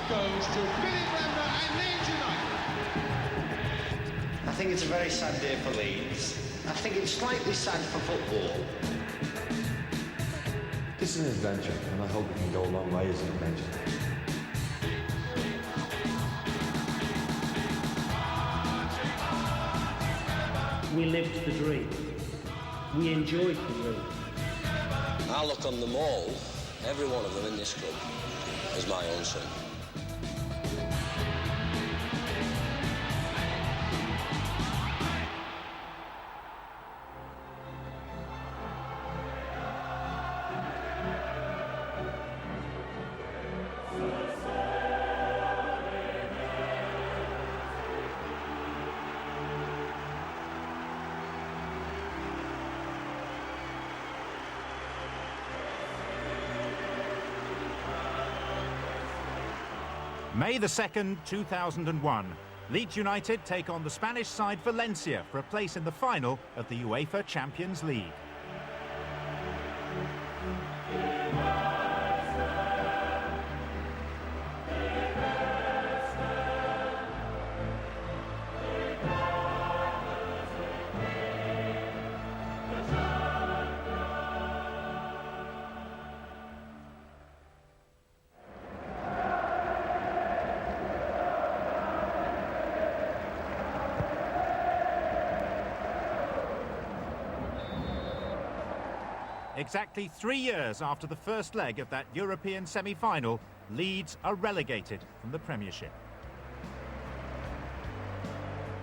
goes to Billy Bremner and Leeds United. I think it's a very sad day for Leeds. I think it's slightly sad for football. This is an adventure, and I hope it can go a long way as an adventure. We lived the dream. We enjoyed the dream. I look on them all, every one of them in this club, as my own son. May the 2nd, 2001. Leeds United take on the Spanish side Valencia for a place in the final of the UEFA Champions League. Exactly 3 years after the first leg of that European semi-final, Leeds are relegated from the Premiership.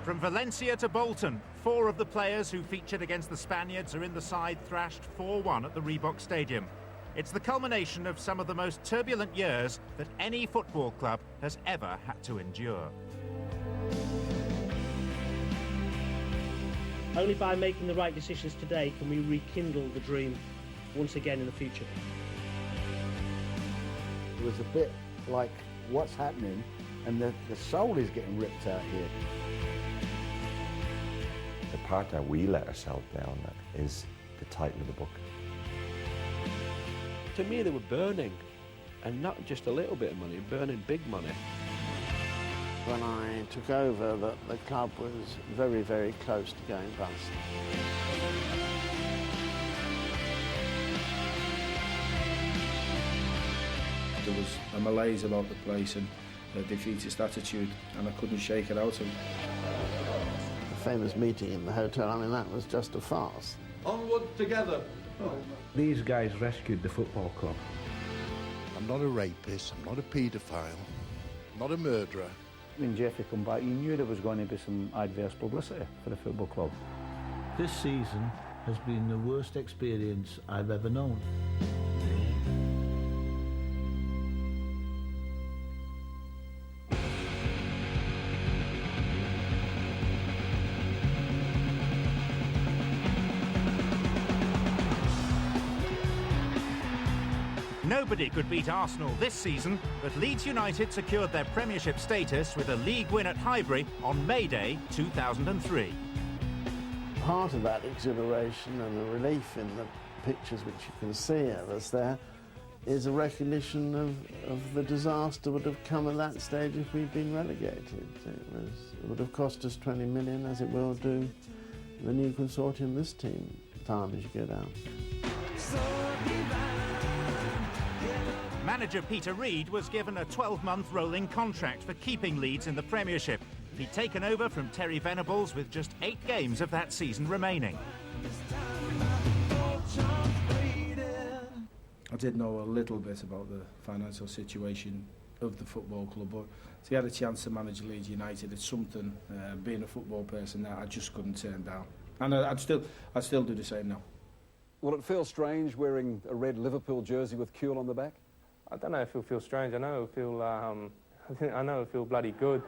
From Valencia to Bolton, 4 of the players who featured against the Spaniards are in the side thrashed 4-1 at the Reebok Stadium. It's the culmination of some of the most turbulent years that any football club has ever had to endure. Only by making the right decisions today can we rekindle the dream once again in the future. It was a bit like what's happening, and the soul is getting ripped out here. The part that we let ourselves down at is the title of the book. To me, they were burning, and not just a little bit of money, burning big money. When I took over, the club was very, very close to going bust. There was a malaise about the place and a defeatist attitude, and I couldn't shake it out of them. The famous meeting in the hotel, I mean, that was just a farce. Onward together. These guys rescued the football club. I'm not a rapist, I'm not a paedophile, I'm not a murderer. When Jeffy come back, you knew there was going to be some adverse publicity for the football club. This season has been the worst experience I've ever known. Nobody could beat Arsenal this season, but Leeds United secured their Premiership status with a league win at Highbury on May Day 2003. Part of that exhilaration and the relief in the pictures which you can see of us there is a recognition of the disaster would have come at that stage if we'd been relegated. It would have cost us 20 million, as it will do the new consortium this team, time as you go down. Manager Peter Reid was given a 12-month rolling contract for keeping Leeds in the Premiership. He'd taken over from Terry Venables with just 8 games of that season remaining. I did know a little bit about the financial situation of the football club, but to get a chance to manage Leeds United, it's something, being a football person, that I just couldn't turn down. And I'd still do the same now. Will it feel strange wearing a red Liverpool jersey with Kuehl on the back? I don't know if it'll feel strange. I know it'll feel bloody good.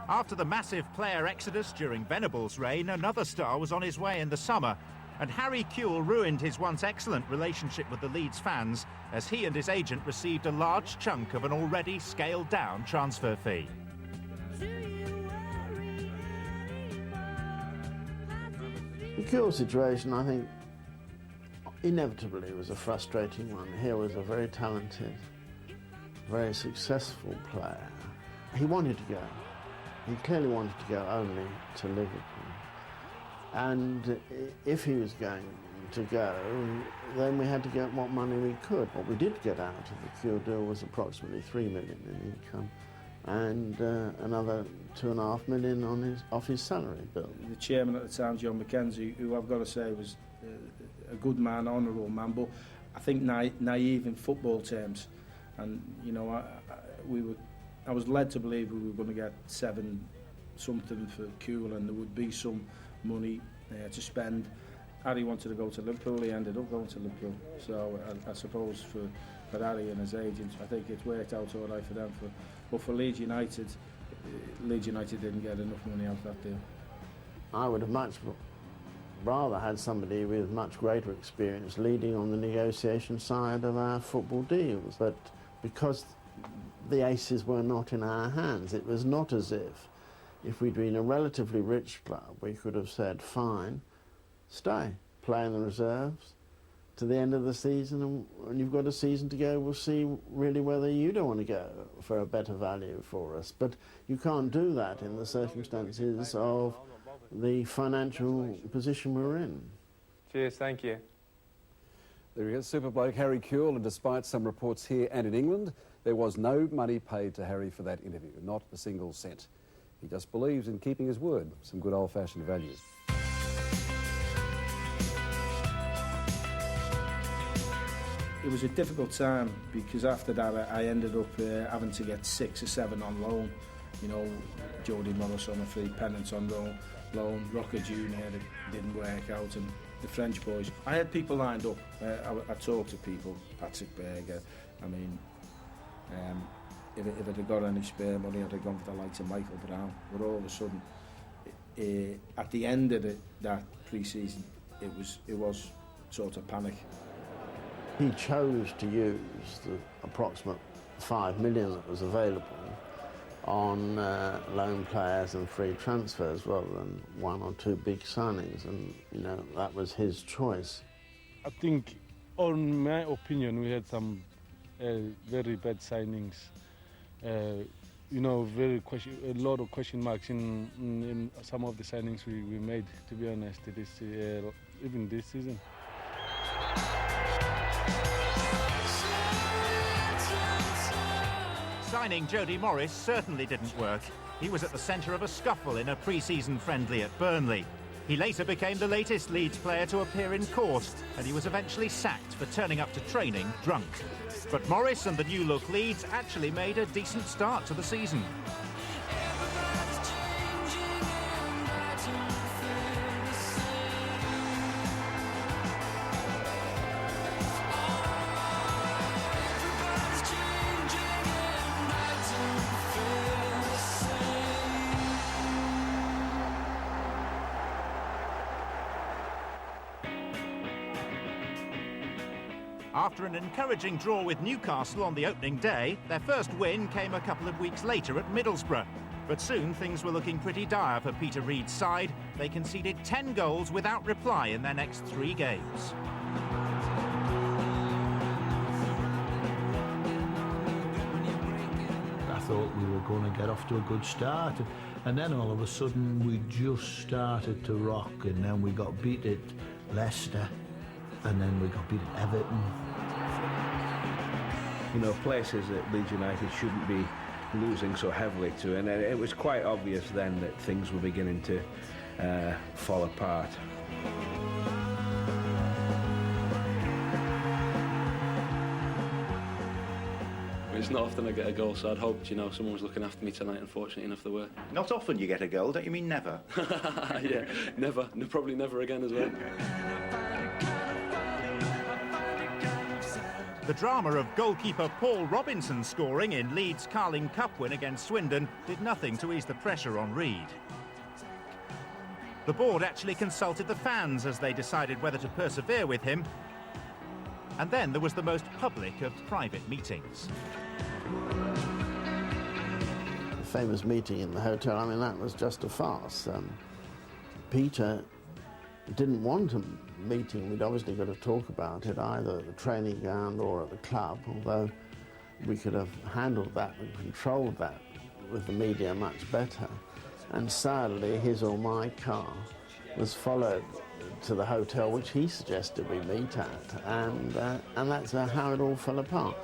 After the massive player exodus during Venables' reign, another star was on his way in the summer, and Harry Kuehl ruined his once excellent relationship with the Leeds fans as he and his agent received a large chunk of an already scaled-down transfer fee. The Kuehl situation, I think, inevitably was a frustrating one. Here was a very talented, very successful player. He wanted to go. He clearly wanted to go only to Liverpool. And if he was going to go, then we had to get what money we could. What we did get out of the Kuehl deal was approximately $3 million in income and another $2.5 million off his salary bill. The chairman at the time, John McKenzie, who I've got to say was a good man, honourable man, but I think naive in football terms. And you know, I was led to believe we were going to get 7 something for Kuehl, and there would be some money to spend. Harry wanted to go to Liverpool. He ended up going to Liverpool. So I suppose for Harry and his agents, I think it's worked out all right for them. But for Leeds United didn't get enough money out of that deal. I would have much rather had somebody with much greater experience leading on the negotiation side of our football deals. But because the aces were not in our hands, it was not as if we'd been a relatively rich club, we could have said, fine, stay, play in the reserves to the end of the season, and you've got a season to go, we'll see really whether you don't want to go for a better value for us. But you can't do that in the circumstances of the financial position we're in. Cheers, thank you. There he is, super bloke Harry Kuehl, and despite some reports here and in England, there was no money paid to Harry for that interview, not a single cent. He just believes in keeping his word, some good old-fashioned values. It was a difficult time because after that I ended up having to get 6 or 7 on loan. You know, Jody Morris on a free, Pennant on loan, Rocker Jr. It didn't work out, and the French boys. I had people lined up. I talked to people, Patrick Berger. I mean, if I'd have got any spare money, I'd have gone for the likes of Michael Brown. But all of a sudden, at the end of that pre-season, it was sort of panic. He chose to use the approximate $5 million that was available on loan players and free transfers rather than 1 or 2 big signings, and you know that was his choice. I think, in my opinion, we had some very bad signings. You know, a lot of question marks in some of the signings we made. To be honest, even this season. Signing Jody Morris certainly didn't work. He was at the centre of a scuffle in a pre-season friendly at Burnley. He later became the latest Leeds player to appear in court, and he was eventually sacked for turning up to training drunk. But Morris and the new-look Leeds actually made a decent start to the season. After an encouraging draw with Newcastle on the opening day, their first win came a couple of weeks later at Middlesbrough. But soon things were looking pretty dire for Peter Reid's side. They conceded 10 goals without reply in their next 3 games. I thought we were going to get off to a good start, and then all of a sudden we just started to rock, and then we got beat at Leicester, and then we got beat at Everton. You know, places that Leeds United shouldn't be losing so heavily to, and it was quite obvious then that things were beginning to fall apart. It's not often I get a goal, so I'd hoped, you know, someone was looking after me tonight. Unfortunately enough, they were. Not often you get a goal, don't you mean never? Yeah, never. Probably never again as well. The drama of goalkeeper Paul Robinson scoring in Leeds' Carling Cup win against Swindon did nothing to ease the pressure on Reid. The board actually consulted the fans as they decided whether to persevere with him. And then there was the most public of private meetings. The famous meeting in the hotel, I mean, that was just a farce. Peter didn't want a meeting, we'd obviously got to talk about it either at the training ground or at the club, although we could have handled that and controlled that with the media much better. And sadly, his or my car was followed to the hotel which he suggested we meet at, and that's how it all fell apart.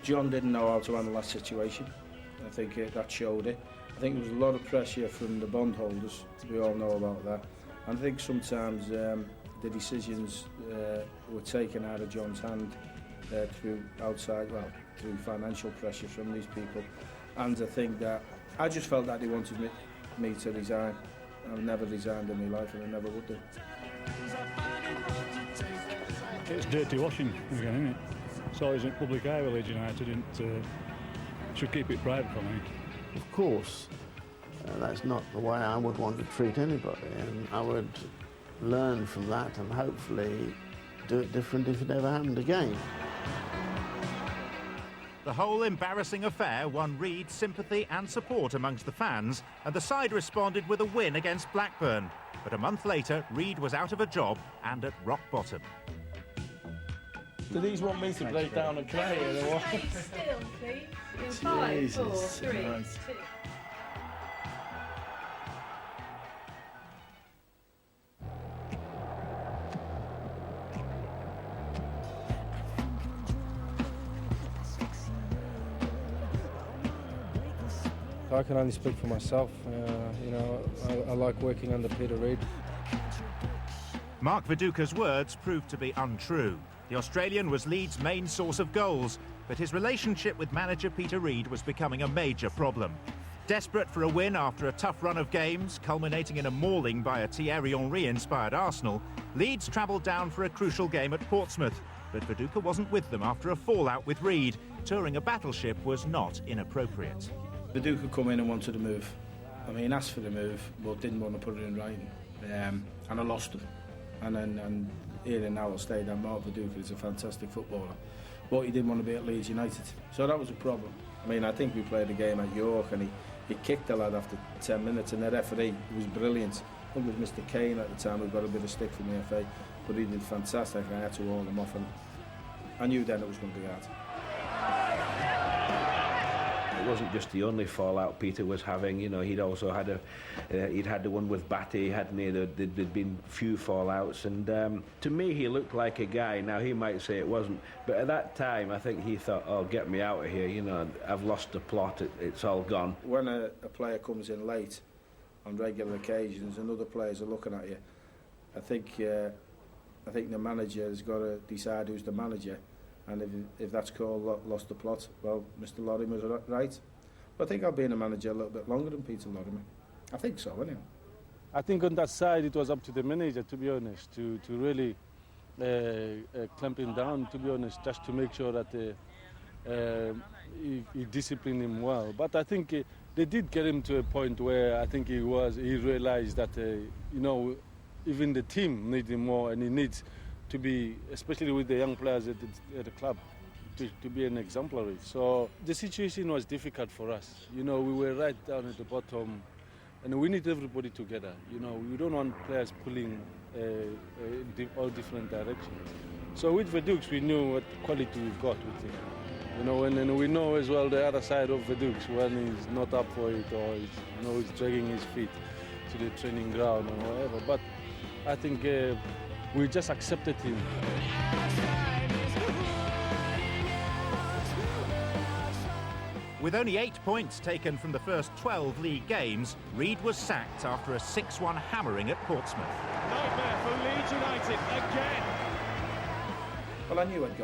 John didn't know how to handle that situation. I think that showed it. I think there was a lot of pressure from the bondholders. We all know about that. And I think sometimes the decisions were taken out of John's hand through financial pressure from these people. And I think that I just felt that he wanted me to resign. I've never resigned in my life, and I never would do. It's dirty washing again, isn't it? So it's in public eye with Leeds United, should keep it private for me. Of course, that's not the way I would want to treat anybody, and I would learn from that and hopefully do it different if it ever happened again. The whole embarrassing affair won Reed sympathy and support amongst the fans, and the side responded with a win against Blackburn. But a month later, Reed was out of a job and at rock bottom. Do these want me to break down and cry here or what? Still, please. In 5, 4, 3, 2. I can only speak for myself. I like working under Peter Reid. Mark Viduka's words proved to be untrue. The Australian was Leeds' main source of goals, but his relationship with manager Peter Reid was becoming a major problem. Desperate for a win after a tough run of games, culminating in a mauling by a Thierry Henry-inspired Arsenal, Leeds travelled down for a crucial game at Portsmouth, but Viduka wasn't with them after a fallout with Reid. Touring a battleship was not inappropriate. Viduka come in and wanted to move. I mean, asked for the move, but didn't want to put it in writing. And I lost him. And here and now I'll stay down. Mark Viduka is a fantastic footballer, but he didn't want to be at Leeds United. So that was a problem. I mean, I think we played a game at York and he kicked the lad after 10 minutes, and the referee was brilliant. I think it was Mr. Kane at the time who got a bit of stick from the FA, but he did fantastic. I had to haul him off, and I knew then it was going to be hard. It wasn't just the only fallout Peter was having. He'd also had he'd had the one with Batty, hadn't he? There'd been few fallouts, and to me he looked like a guy. Now he might say it wasn't, but at that time I think he thought, "Oh, get me out of here! I've lost the plot. It's all gone." When a player comes in late on regular occasions, and other players are looking at you, I think the manager has got to decide who's the manager. And if that's called lost the plot, well, Mr. Lorimer was right. But I think I've been a manager a little bit longer than Peter Lorimer. I think so, anyway. I think on that side it was up to the manager, to be honest, to really clamp him down, to be honest, just to make sure that he disciplined him well. But I think they did get him to a point where I think he realised that, even the team needs him more, and he needs to be, especially with the young players at the club, to be an exemplary. So the situation was difficult for us. We were right down at the bottom, and we need everybody together. We don't want players pulling all different directions. So with Viduka, we knew what quality we've got with him. And we know as well the other side of Viduka, when he's not up for it, or he's dragging his feet to the training ground or whatever. But I think we just accepted him. With only 8 points taken from the first 12 league games, Reid was sacked after a 6-1 hammering at Portsmouth. Nightmare for Leeds United again. Well, I knew I'd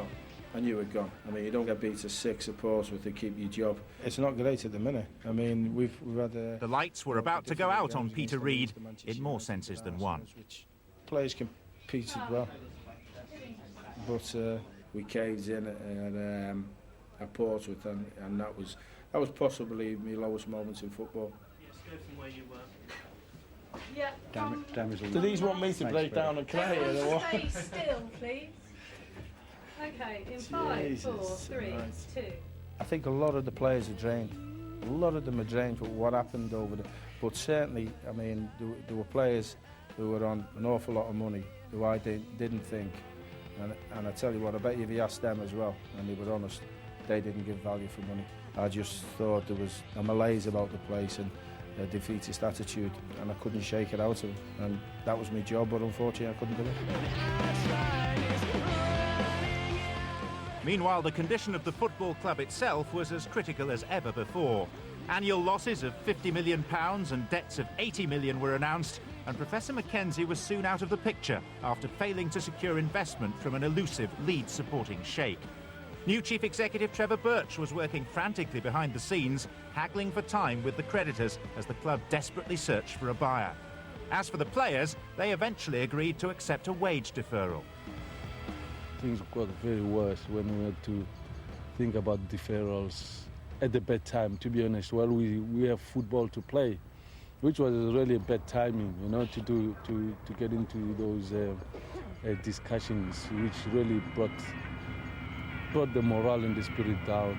gone. I mean, you don't get beat to 6 at Portsmouth to keep your job. It's not great at the minute. I mean, we've had The lights were about to go out on Peter Reid in more senses than one. Players competed well, but we caved in at Portsmouth, and that was possibly my lowest moments in football. Yeah. Do these want me to break down and cry here or what? Stay still, please. Okay, in 5, 4, 3, 2. I think a lot of the players are drained. A lot of them are drained for what happened over there. But certainly, I mean, there were players who were on an awful lot of money, who I didn't think, and I tell you what, I bet you if you asked them as well, and they were honest, they didn't give value for money. I just thought there was a malaise about the place and a defeatist attitude, and I couldn't shake it out of them, and that was my job, but unfortunately I couldn't do it. Meanwhile, the condition of the football club itself was as critical as ever before. Annual losses of £50 million and debts of £80 million were announced, and Professor Mackenzie was soon out of the picture after failing to secure investment from an elusive Leeds supporting sheikh. New Chief Executive Trevor Birch was working frantically behind the scenes, haggling for time with the creditors as the club desperately searched for a buyer. As for the players, they eventually agreed to accept a wage deferral. Things got very worse when we had to think about deferrals at the bad time, to be honest. Well, we have football to play, which was really a bad timing, you know, to get into those discussions, which really brought the morale and the spirit down.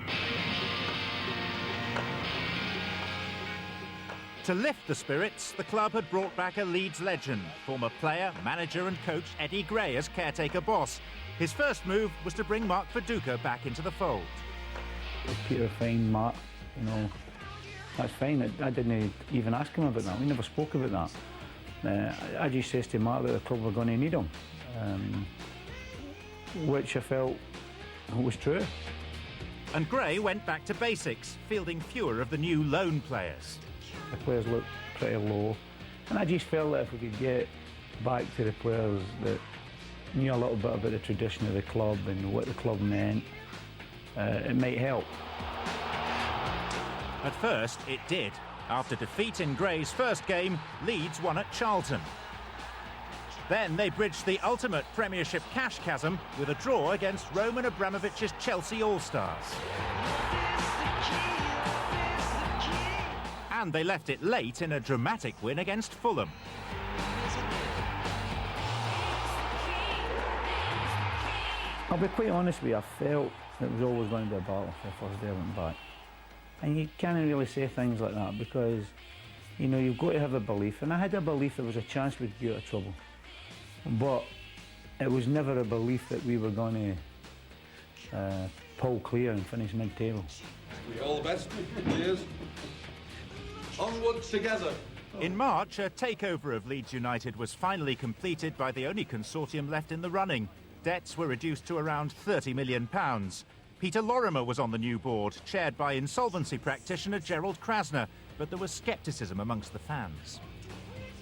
To lift the spirits, the club had brought back a Leeds legend, former player, manager and coach Eddie Gray as caretaker boss. His first move was to bring Mark Viduka back into the fold. Peter, fine, Mark, you know, that's fine. I didn't even ask him about that. We never spoke about that. I just says to Mark that the club were going to need him, which I felt was true. And Gray went back to basics, fielding fewer of the new loan players. The players looked pretty low, and I just felt that if we could get back to the players that knew a little bit about the tradition of the club and what the club meant, it might help. At first, it did. After defeat in Gray's first game, Leeds won at Charlton. Then they bridged the ultimate Premiership cash chasm with a draw against Roman Abramovich's Chelsea All-Stars. And they left it late in a dramatic win against Fulham. I'll be quite honest with you, I felt it was always going to be a battle for the first day I went back. And you can't really say things like that because, you know, you've got to have a belief. And I had a belief there was a chance we'd be out of trouble. But it was never a belief that we were going to pull clear and finish mid-table. All the best. Cheers. Onwards together. In March, a takeover of Leeds United was finally completed by the only consortium left in the running. Debts were reduced to around £30 million. Peter Lorimer was on the new board, chaired by insolvency practitioner Gerald Krasner, but there was scepticism amongst the fans.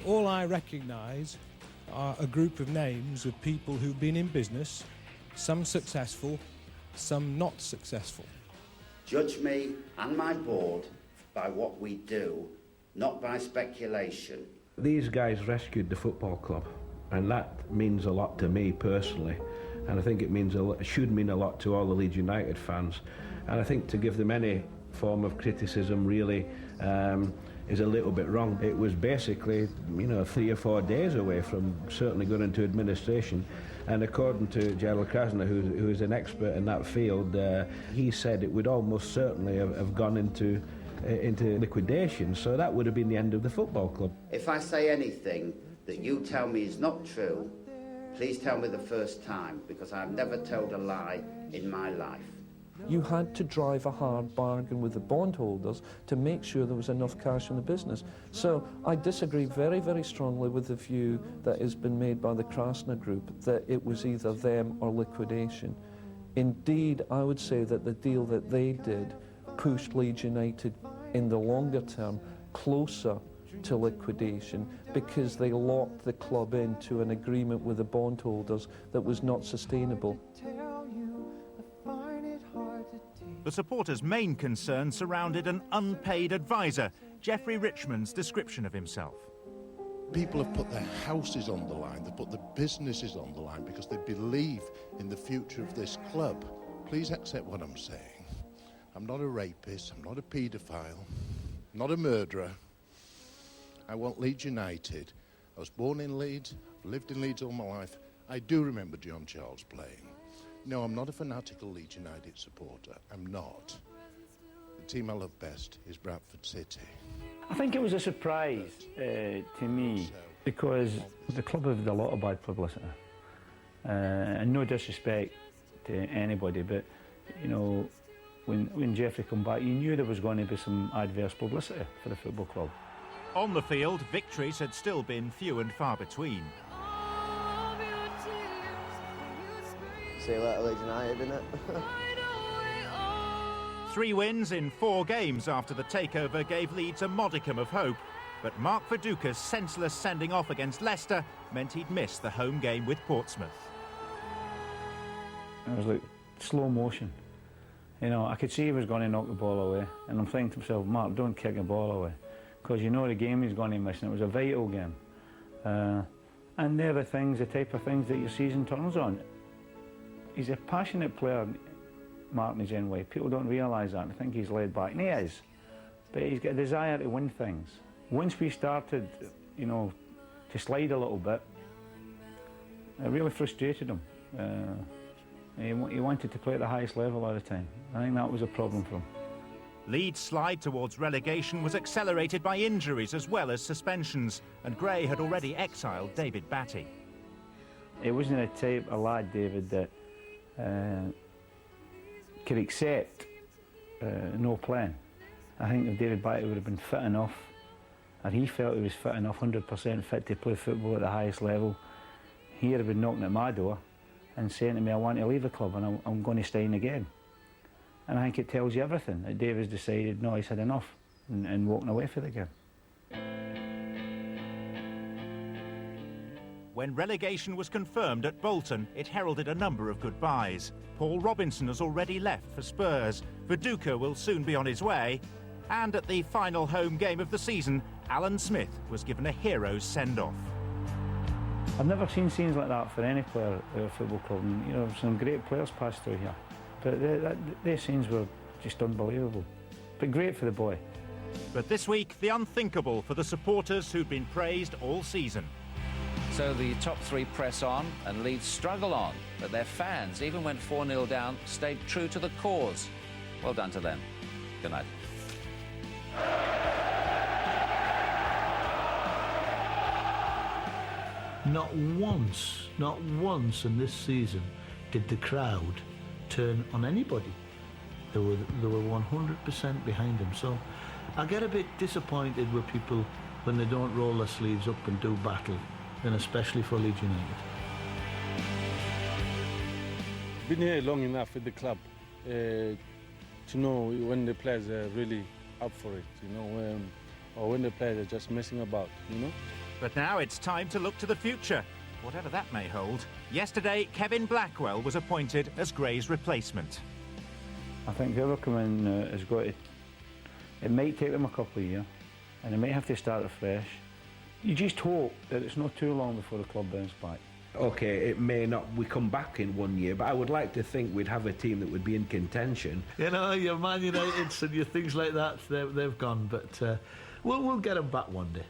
All I recognise are a group of names of people who've been in business, some successful, some not successful. Judge me and my board by what we do, not by speculation. These guys rescued the football club, and that means a lot to me personally, and I think it should mean a lot to all the Leeds United fans, and I think to give them any form of criticism really is a little bit wrong. It was basically, you know, 3 or 4 days away from certainly going into administration, and according to Gerald Krasner, who is an expert in that field, he said it would almost certainly have gone into liquidation, so that would have been the end of the football club. If I say anything that you tell me is not true, please tell me the first time, because I've never told a lie in my life. You had to drive a hard bargain with the bondholders to make sure there was enough cash in the business. So I disagree very, very strongly with the view that has been made by the Krasner Group that it was either them or liquidation. Indeed, I would say that the deal that they did pushed Leeds United in the longer term closer to liquidation because they locked the club into an agreement with the bondholders that was not sustainable. The supporters' main concern surrounded an unpaid advisor, Jeffrey Richmond's description of himself. People have put their houses on the line, they've put their businesses on the line because they believe in the future of this club. Please accept what I'm saying. I'm not a rapist, I'm not a paedophile, I'm not a murderer. I want Leeds United. I was born in Leeds, I've lived in Leeds all my life. I do remember John Charles playing. No, I'm not a fanatical Leeds United supporter. I'm not. The team I love best is Bradford City. I think it was a surprise to me Because the club have had a lot of bad publicity. And no disrespect to anybody, but, you know, when Jeffrey come back, you knew there was going to be some adverse publicity for the football club. On the field, victories had still been few and far between. See you later, Leeds United, innit? 3 wins in 4 games after the takeover gave Leeds a modicum of hope, but Mark Viduka's senseless sending off against Leicester meant he'd missed the home game with Portsmouth. It was like slow motion. You know, I could see he was going to knock the ball away, and I'm thinking to myself, Mark, don't kick the ball away, because you know the game he's going to miss, and it was a vital game. And they're the things, the type of things that your season turns on. He's a passionate player, Mark, in his own way. People don't realise that. I think he's laid back, and he is. But he's got a desire to win things. Once we started, you know, to slide a little bit, it really frustrated him. He wanted to play at the highest level all the time. I think that was a problem for him. Leeds' slide towards relegation was accelerated by injuries as well as suspensions, and Gray had already exiled David Batty. It wasn't a type of lad, David, that could accept no playing. I think if David Batty would have been fit enough, and he felt he was fit enough, 100% fit to play football at the highest level, he'd have been knocking at my door and saying to me, I want to leave the club and I'm going to stay in again. And I think it tells you everything, that David's decided, no, he's had enough, and walking away for the game. When relegation was confirmed at Bolton, it heralded a number of goodbyes. Paul Robinson has already left for Spurs, Viduka will soon be on his way, and at the final home game of the season, Alan Smith was given a hero's send-off. I've never seen scenes like that for any player at a football club. And, you know, some great players passed through here, but their scenes were just unbelievable. But great for the boy. But this week, the unthinkable for the supporters who'd been praised all season. So the top 3 press on and Leeds struggle on, but their fans, even when 4-0 down, stayed true to the cause. Well done to them. Good night. Not once in this season did the crowd turn on anybody. They were 100% behind them. So I get a bit disappointed with people when they don't roll their sleeves up and do battle, and especially for Leeds United. Been here long enough with the club to know when the players are really up for it, you know, or when the players are just messing about, you know. But now it's time to look to the future, whatever that may hold. Yesterday, Kevin Blackwell was appointed as Gray's replacement. I think whoever come in has got to... It might take them a couple of years, and they might have to start afresh. You just hope that it's not too long before the club bounces back. OK, it may not, we come back in 1 year, but I would like to think we'd have a team that would be in contention. You know, your Man United and your things like that, they've gone, but we'll get them back one day.